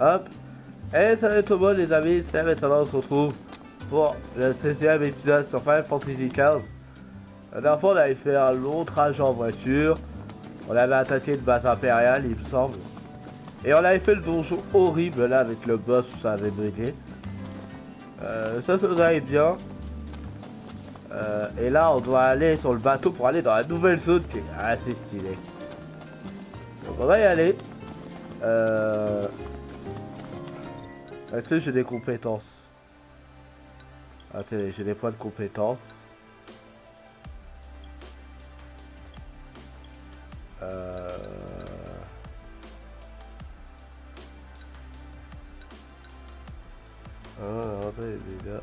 Hop. Et salut tout le monde les amis, c'est maintenant on se retrouve pour le 16e épisode sur Final Fantasy XV. La dernière fois on avait fait un long trajet en voiture. On avait attaqué une base impériale il me semble. Et on avait fait le donjon horrible là avec le boss où ça avait bugué. Ça nous allait bien. Et là on doit aller sur le bateau pour aller dans la nouvelle zone qui est assez stylée. Donc on va y aller. Est-ce que j'ai des compétences? Attendez, j'ai des points de compétences. Ah, attendez, les gars.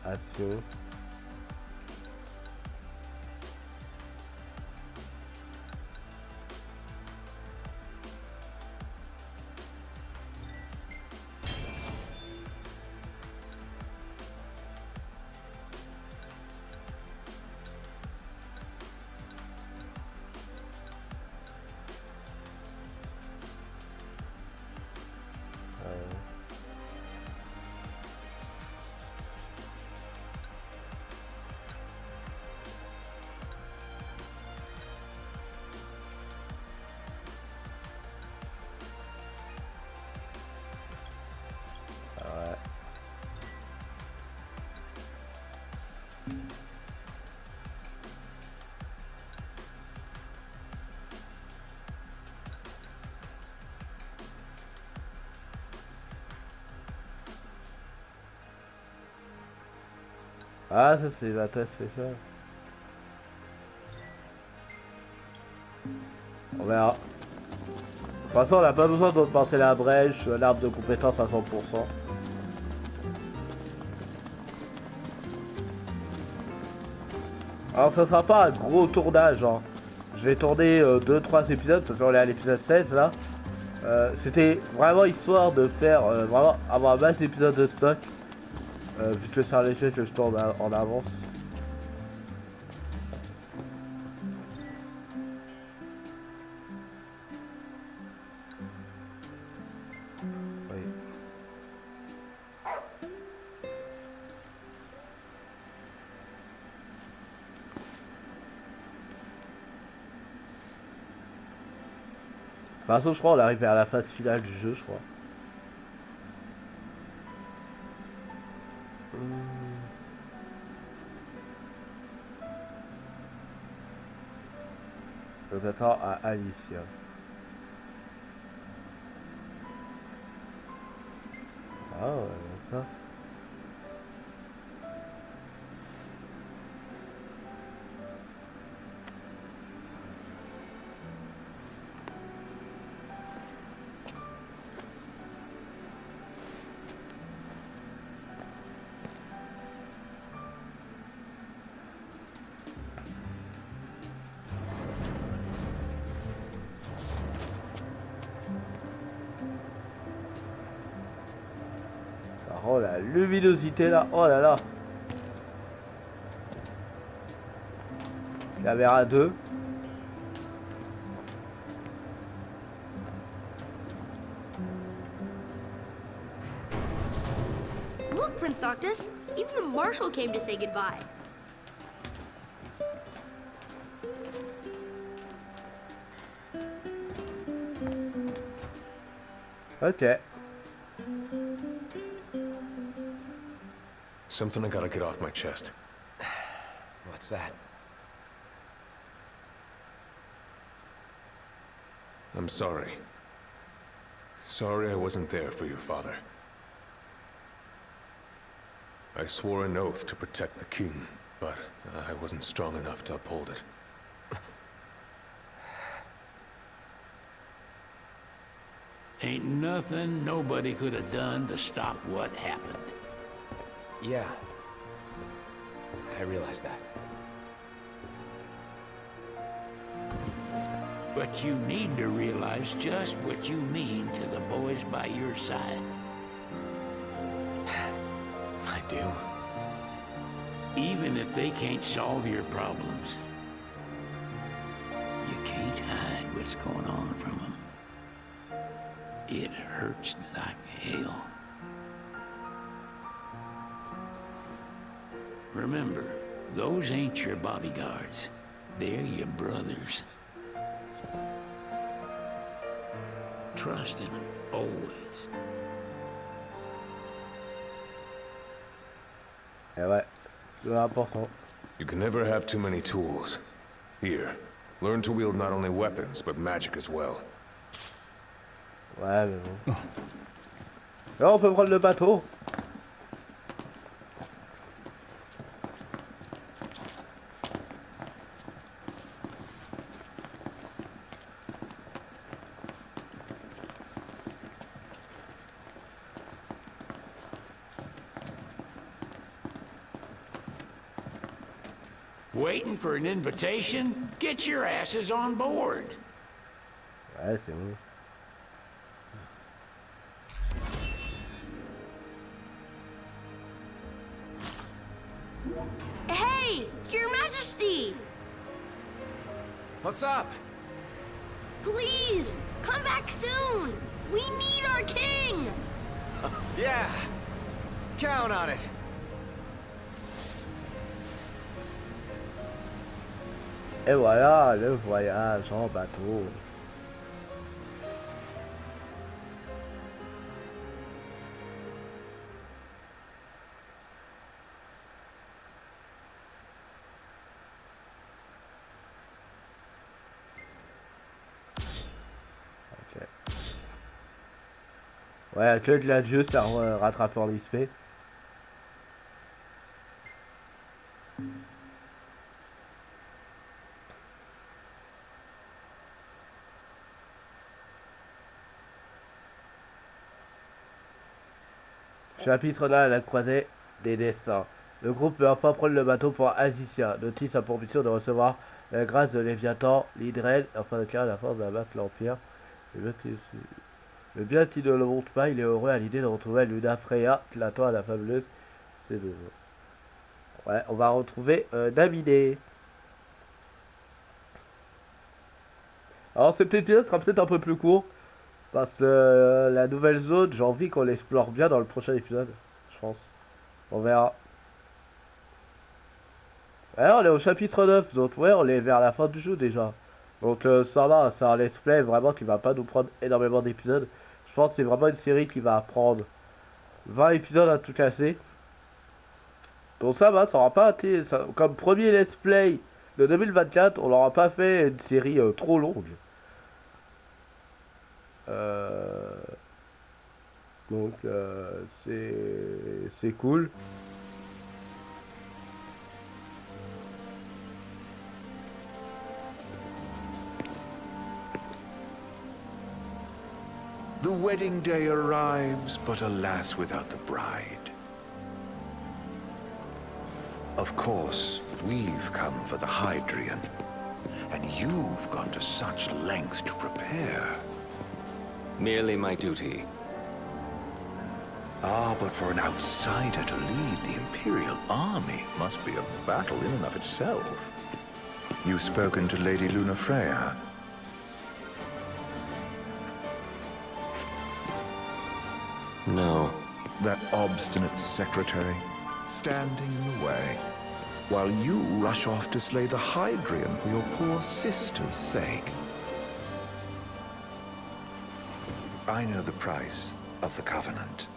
Action. Ah, ça c'est la test spéciale. On verra. De toute façon, on n'a pas besoin d'augmenter la brèche, l'arbre de compétences à 100%. Alors, ça sera pas un gros tournage. Hein. Je vais tourner 2-3 épisodes, parce qu'on est à l'épisode 16 là. C'était vraiment histoire de faire vraiment avoir un max d'épisodes de stock. Vu que c'est un effet que je tourne en avance. Oui. De toute façon, je crois qu'on arrive à la phase finale du jeu, je crois. Je t'attends à Alicia. Ah ouais, ça. Oh la luminosité là, oh là là. Caméra 2. Look, Prince Noctis, even the Marshal came to say goodbye. Ok. Something I gotta get off my chest. What's that? I'm sorry. Sorry I wasn't there for your father. I swore an oath to protect the king, but I wasn't strong enough to uphold it. Ain't nothing nobody could have done to stop what happened. Yeah. I realize that. But you need to realize just what you mean to the boys by your side. I do. even if they can't solve your problems. You can't hide what's going on from them. It hurts like hell. Remember, those ain't your bodyguards. They're your brothers. Trust in them, always. Et ouais, c'est important. You can never have too many tools. Here, learn to wield not only weapons, but magic as well. Ouais, mais bon. Là, on peut prendre le bateau. Waiting for an invitation? Get your asses on board. Ouais, c'est bon. Hey, Your Majesty! What's up? Please, come back soon! We need our king! Yeah. Count on it. Et voilà, le voyage en bateau. Ok. Ouais, que de la juste à rattraper en XP. Chapitre 9, la croisée des destins. Le groupe peut enfin prendre le bateau pour Azizia. Notice a pour mission de recevoir la grâce de Léviathan, l'Hydrel, afin de créer la force d'abattre l'Empire. Le bien qui ne le montre pas, il est heureux à l'idée de retrouver Luna Freya, Tlaton à la fabuleuse. C'est de... Ouais, on va retrouver Naminé. Alors cet épisode sera peut-être un peu plus court. Parce que la nouvelle zone, j'ai envie qu'on l'explore bien dans le prochain épisode. Je pense. On verra. Ouais, on est au chapitre 9. Donc ouais, on est vers la fin du jeu déjà. Donc ça va, c'est un let's play vraiment qui va pas nous prendre énormément d'épisodes. Je pense que c'est vraiment une série qui va prendre 20 épisodes à tout casser. Donc ça va, ça aura pas été... comme premier let's play de 2024, on n'aura pas fait une série trop longue. Donc c'est cool. The wedding day arrives, but alas without the bride. Of course, we've come for the Hydrian, and you've gone to such lengths to prepare. Merely my duty. Ah, but for an outsider to lead the Imperial army must be a battle in and of itself. You've spoken to Lady Luna Freya? No. That obstinate secretary, standing in the way, while you rush off to slay the Hydrian for your poor sister's sake. I know the price of the Covenant.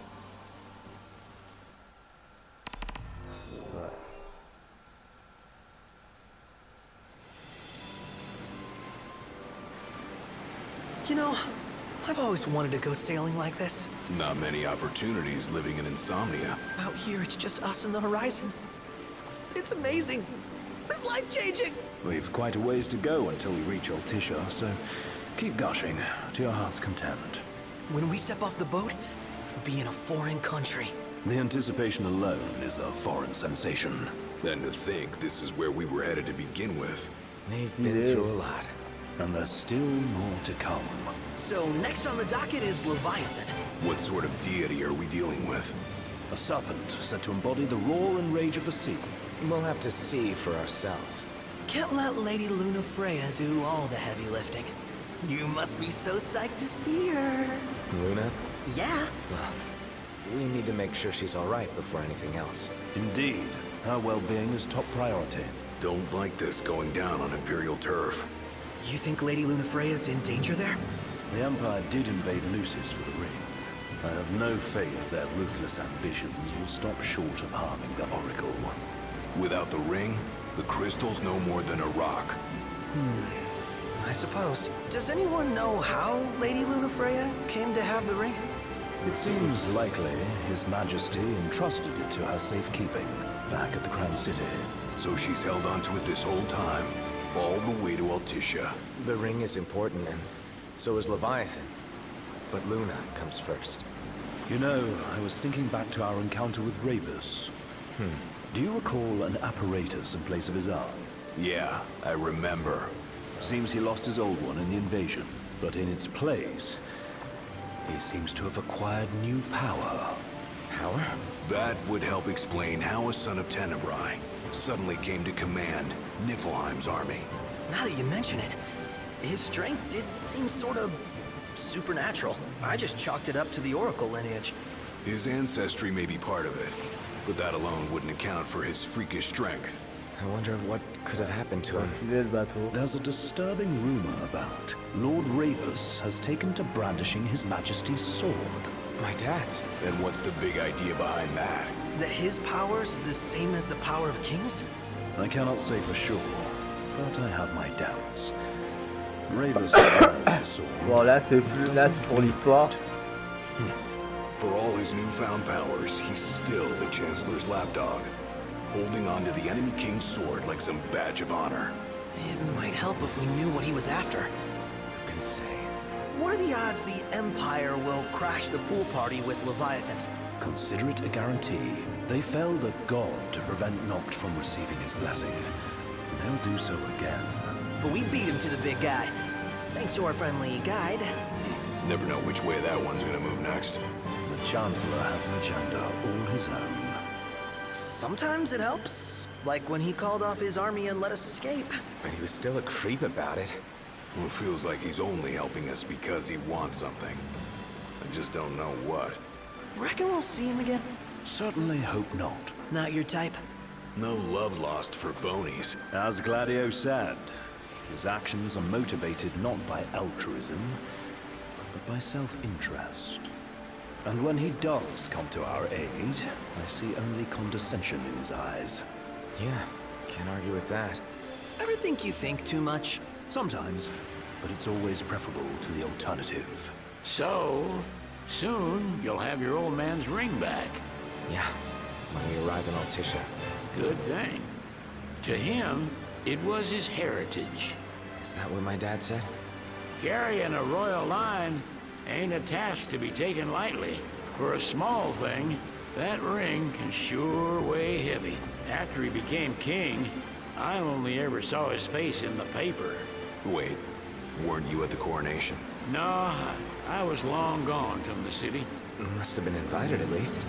You know, I've always wanted to go sailing like this. Not many opportunities living in Insomnia. Out here, it's just us and the horizon. It's amazing. It's life-changing. We've quite a ways to go until we reach Altisha, so keep gushing to your heart's content. When we step off the boat, we'll be in a foreign country. The anticipation alone is a foreign sensation. And to think this is where we were headed to begin with. They've been through a lot. And there's still more to come. So next on the docket is Leviathan. What sort of deity are we dealing with? a serpent said to embody the roar and rage of the sea. We'll have to see for ourselves. Can't let Lady Luna Freya do all the heavy lifting. You must be so psyched to see her. Luna? Yeah. Well, we need to make sure she's all right before anything else. Indeed, her well-being is top priority. Don't like this going down on Imperial turf. You think Lady Luna Freya's in danger there? The Empire did invade Lucis for the ring. I have no faith their ruthless ambitions will stop short of harming the Oracle. Without the ring, the crystal's no more than a rock. I suppose. Does anyone know how Lady Luna Freya came to have the ring? It seems likely His Majesty entrusted it to her safekeeping back at the Crown City. So she's held onto it this whole time, all the way to Altissia. The ring is important, and so is Leviathan. But Luna comes first. You know, I was thinking back to our encounter with Ravus. Do you recall an apparatus in place of his arm? Yeah, I remember. Seems he lost his old one in the invasion, but in its place, he seems to have acquired new power. Power? That would help explain how a son of Tenebrae suddenly came to command Niflheim's army. Now that you mention it, his strength did seem sort of supernatural. I just chalked it up to the Oracle lineage. His ancestry may be part of it, but that alone wouldn't account for his freakish strength. I wonder what could have happened to him. Il est le bateau. There's a disturbing rumor about Lord Ravus has taken to brandishing His Majesty's sword. My dad's. Then what's the big idea behind that? That his power's the same as the power of kings? I cannot say for sure, but I have my doubts. Ravus has the sword. Bon, là, c'est pour l'histoire. For all his newfound powers, he's still the Chancellor's lapdog, holding on to the enemy king's sword like some badge of honor. It might help if we knew what he was after. Who can say? What are the odds the Empire will crash the pool party with Leviathan? Consider it a guarantee. They felled a god to prevent Noct from receiving his blessing. They'll do so again. But we beat him to the big guy, thanks to our friendly guide. Never know which way that one's gonna move next. The Chancellor has an agenda all his own. Sometimes it helps, like when he called off his army and let us escape. But he was still a creep about it. Well, it feels like he's only helping us because he wants something. I just don't know what. Reckon we'll see him again? Certainly hope not. Not your type? No love lost for phonies. As Gladio said, his actions are motivated not by altruism, but by self-interest. And when he does come to our aid, I see only condescension in his eyes. Yeah, can't argue with that. Ever think you think too much? Sometimes, but it's always preferable to the alternative. So, soon you'll have your old man's ring back. Yeah, when we arrive in Altissia. Good thing. To him, it was his heritage. Is that what my dad said? Carrying a royal line ain't a task to be taken lightly. For a small thing, that ring can sure weigh heavy. After he became king, I only ever saw his face in the paper. Wait, weren't you at the coronation? No, I was long gone from the city. Must have been invited at least.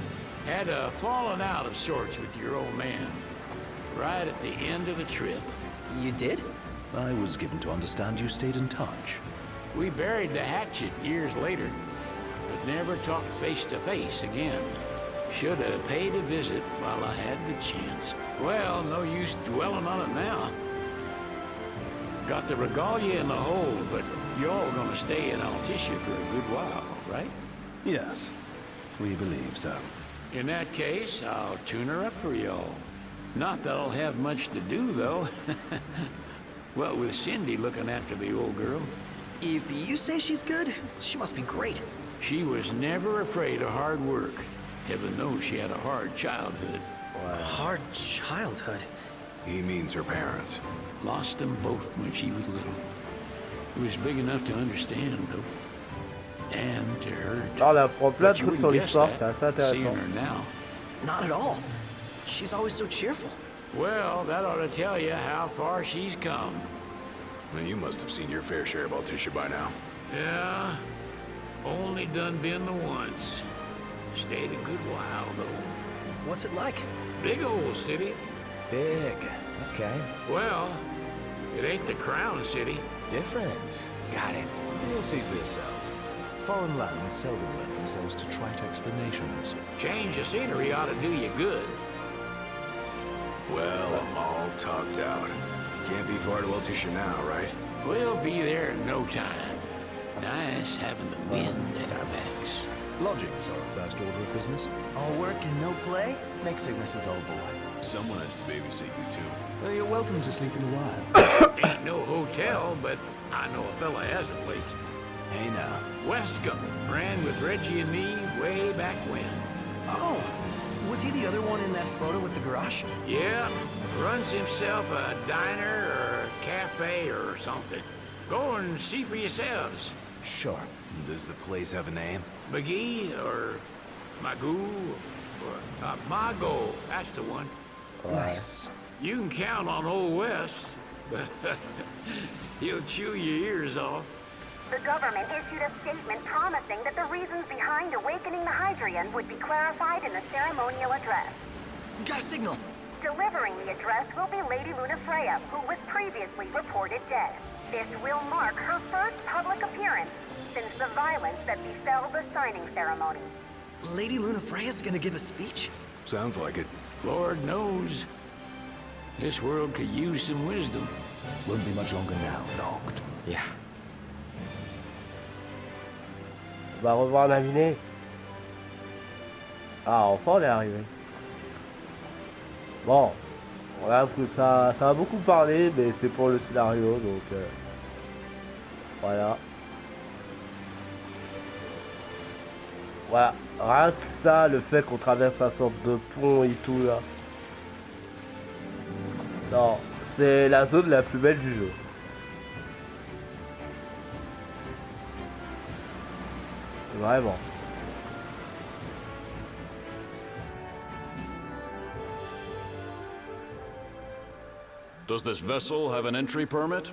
Had a falling out of sorts with your old man. Right at the end of the trip. You did? I was given to understand you stayed in touch. We buried the hatchet years later, but never talked face to face again. Should have paid a visit while I had the chance. Well, no use dwelling on it now. Got the regalia in the hold, but y'all gonna stay in Altissia for a good while, right? Yes, we believe so. In that case, I'll tune her up for y'all. Not that I'll have much to do, though. What with Cindy looking after the old girl. If you say she's good, she must be great. She was never afraid of hard work. Heaven knows she had a hard childhood. Hard childhood. He means her parents. Lost them both when she was little. It was big enough to understand, though. And to hurt. Là, on apprend plein de But you trucs sur wouldn't guess l'histoire, c'est that, assez seeing intéressant. her now. Not at all. She's always so cheerful. Well, that ought to tell you how far she's come. Well, you must have seen your fair share of Altissia by now. Yeah, only done been the once. Stayed a good while, though. What's it like? Big old city. Big. Okay. Well, it ain't the crown city. Different. Got it. You'll see for yourself. Foreign lands seldom lend themselves to trite explanations. Change of scenery ought to do you good. Well, I'm all talked out. Can't be far to Now, right? We'll be there in no time. Nice having the wind at our backs. Lodgings are a first order of business. All work and no play? Makes Ignis a dull boy. Someone has to babysit you, too. Well, you're welcome to sleep in the wild. Ain't no hotel, but I know a fella has a place. Hey, now. Wescombe ran with Reggie and me way back when. Oh, was he the other one in that photo with the garage? Yeah, runs himself a diner or a cafe or something. Go and see for yourselves. Sure. Does the place have a name? McGee or Magoo or Mago, that's the one. Nice. You can count on Old West, but he'll chew your ears off. The government issued a statement promising that the reasons behind awakening the Hydrian would be clarified in the ceremonial address. Got a signal. Delivering the address will be Lady Lunafreya, who was previously reported dead. This will mark her first public appearance since the violence that befell the signing ceremony. Lady Lunafreya's gonna give a speech? Sounds like it. Lord knows, this world could use some wisdom. Won't be much longer now, locked. Yeah. On va revoir Naviné. Ah, enfin on est arrivé. Bon, voilà, ça a beaucoup parlé, mais c'est pour le scénario, donc voilà. Voilà, rien que ça, le fait qu'on traverse un sorte de pont et tout là. Non, c'est la zone la plus belle du jeu. Vraiment. Does this vessel have an entry permit?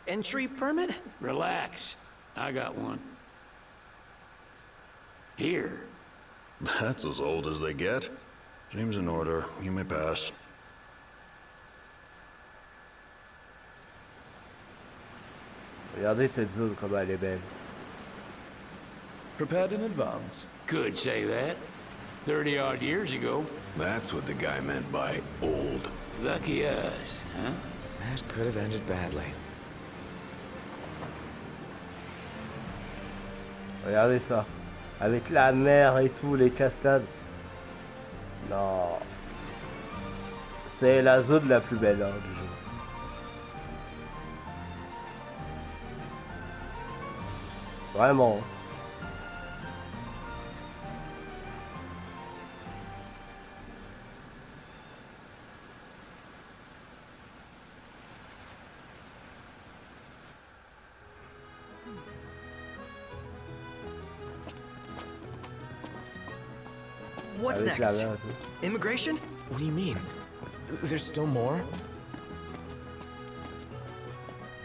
Entry permit? Relax, I got one. Here. That's as old as they get. Seems in order. You may pass. Regardez cette zone comme elle est belle. Prepared in advance. Could say that. 30-odd years ago. That's what the guy meant by old. Lucky us, huh? That could have ended badly. Regardez ça. Avec la mer et tout, les cascades. Non. C'est la zone la plus belle hein, du jeu. Vraiment. What's Avec next? la mer. Immigration? What do you mean? There's still more?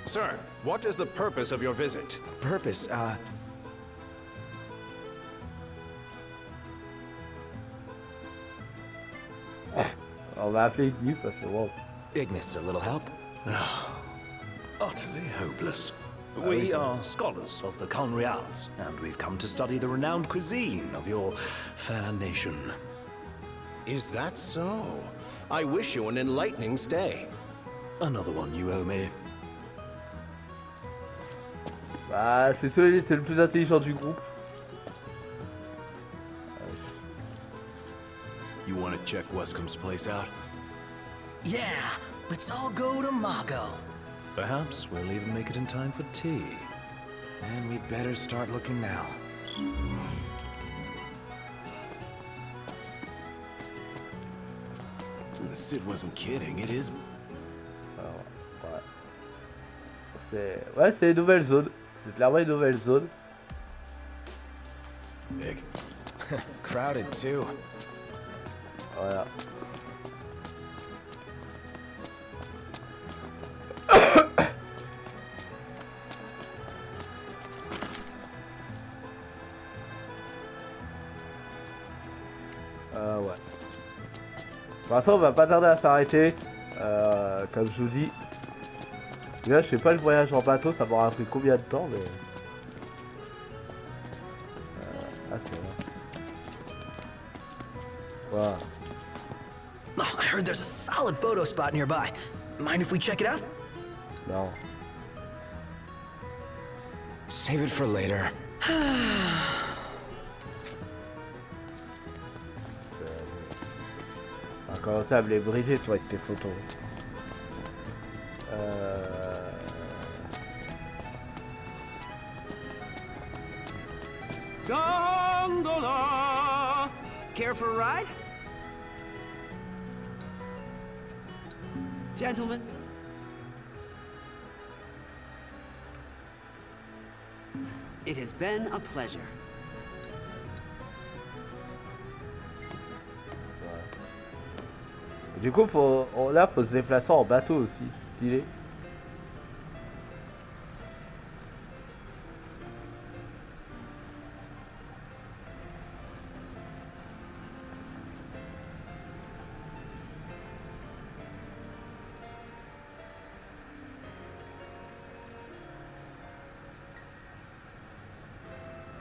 Sir, what is the purpose of your visit? Purpose, On va appeler Guy parce que bon. Ignis, a little help? Utterly hopeless. We are scholars of the Conriats, and we've come to study the renowned cuisine of your fair nation. Is that so? I wish you an enlightening stay. Another one you owe me. Bah c'est le plus intelligent du groupe. You want to check Wescombe's place out? Yeah, let's all go to Mago. Perhaps we'll even make it in time for tea. And we'd better start looking now. Sid wasn't kidding, it is... Alors, ouais. C'est une nouvelle zone. C'est clairement une nouvelle zone. Big. Crowded too. Voilà. Pour l'instant, on va pas tarder à s'arrêter. Comme je vous dis. Là, je fais pas le voyage en bateau, ça m'aura pris combien de temps, mais. Ah, c'est vrai. Voilà. Oh, I heard there's a solid photo spot nearby. Mind if we check it out? Non. Save it for later. On va commencer à me les briser, toi, avec tes photos. Gondola! Care for a ride? Gentlemen? It has been a pleasure. Du coup, là, faut se déplacer en bateau aussi, stylé.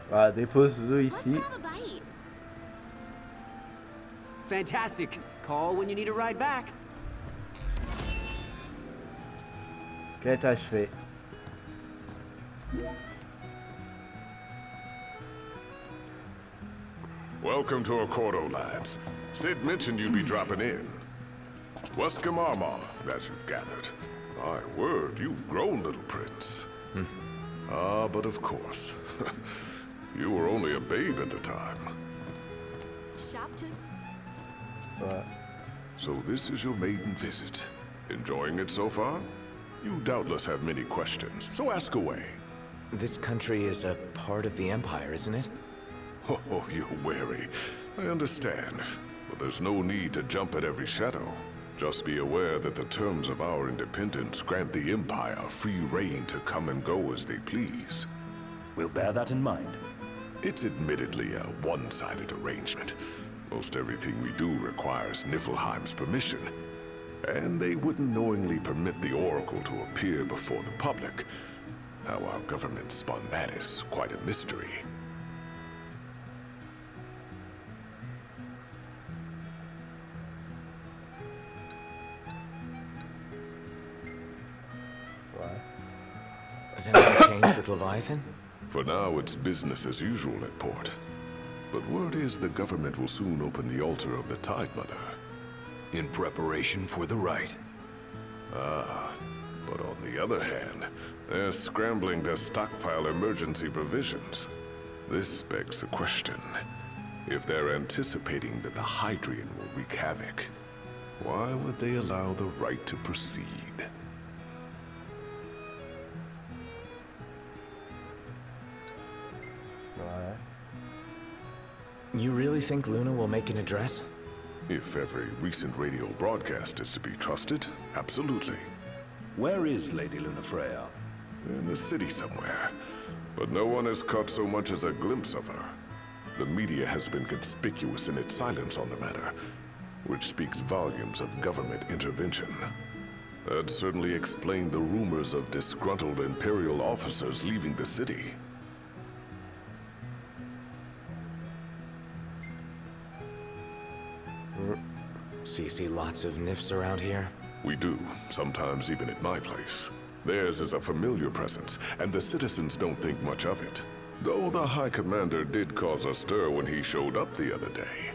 Voilà, dépose-le ici. Fantastic. Call when you need a ride back. Quête achevée. Welcome to Accordo, lads. Sid mentioned you'd be dropping in. Wescamarma, as you've gathered. My word, you've grown, little prince. Ah, but of course. You were only a babe at the time. So this is your maiden visit. Enjoying it so far? You doubtless have many questions, so ask away. This country is a part of the Empire, isn't it? Oh, you're wary. I understand. But there's no need to jump at every shadow. Just be aware that the terms of our independence grant the Empire free reign to come and go as they please. We'll bear that in mind. It's admittedly a one-sided arrangement. Most everything we do requires Niflheim's permission. And they wouldn't knowingly permit the Oracle to appear before the public. How our government spun that is quite a mystery. Has anything changed with Leviathan? For now, it's business as usual at port. But word is the government will soon open the altar of the Tide Mother. In preparation for the rite. Ah, but on the other hand, they're scrambling to stockpile emergency provisions. This begs the question. If they're anticipating that the Hydrian will wreak havoc, why would they allow the rite to proceed? You really think Luna will make an address? If every recent radio broadcast is to be trusted, absolutely. Where is Lady Lunafreya? In the city somewhere. But no one has caught so much as a glimpse of her. The media has been conspicuous in its silence on the matter, which speaks volumes of government intervention. That certainly explained the rumors of disgruntled Imperial officers leaving the city. So you see lots of Nifs around here? We do, sometimes even at my place. Theirs is a familiar presence, and the citizens don't think much of it. Though the High Commander did cause a stir when he showed up the other day.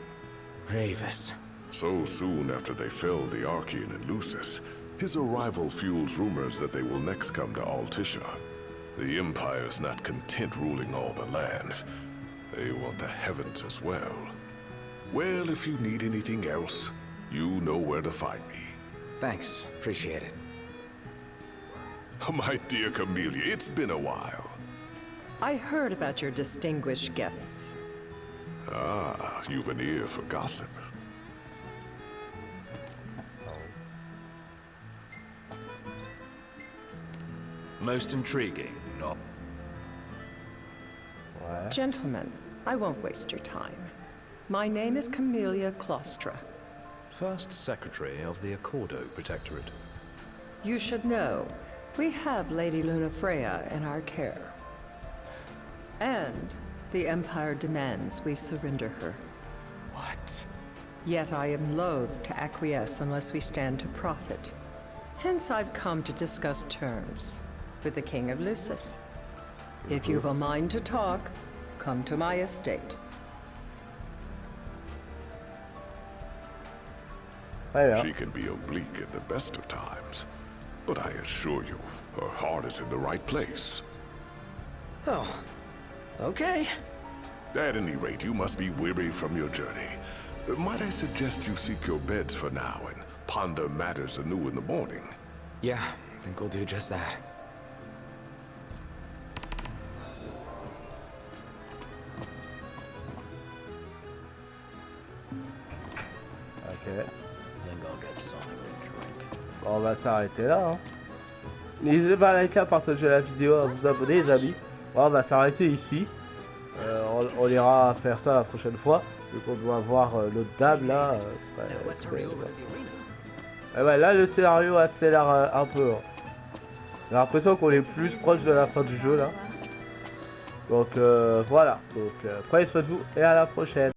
Ravis. So soon after they felled the Archean and Lucis, his arrival fuels rumors that they will next come to Altisha. The Empire's not content ruling all the land. They want the heavens as well. Well, if you need anything else, you know where to find me. Thanks. Appreciate it. My dear Camellia, it's been a while. I heard about your distinguished guests. Ah, you've an ear for gossip. Most intriguing, no? Gentlemen, I won't waste your time. My name is Camellia Claustra. First Secretary of the Accordo Protectorate. You should know, we have Lady Luna Freya in our care. And the Empire demands we surrender her. What? Yet I am loath to acquiesce unless we stand to profit. Hence I've come to discuss terms with the King of Lucis. If you've a mind to talk, come to my estate. She can be oblique at the best of times, but I assure you, her heart is in the right place. Oh, okay. At any rate, you must be weary from your journey. Might I suggest you seek your beds for now and ponder matters anew in the morning? Yeah, I think we'll do just that. Ok. Think I'll get something to drink. Bon, on va s'arrêter là. Hein. N'hésitez pas à liker, à partager la vidéo, à vous abonner les amis. Bon, on va s'arrêter ici. On ira faire ça la prochaine fois. Donc on doit voir l'autre dame là. Et ouais, là le scénario accélère un peu. Hein. J'ai l'impression qu'on est plus proche de la fin du jeu là. Donc voilà. Donc prenez soin de vous et à la prochaine.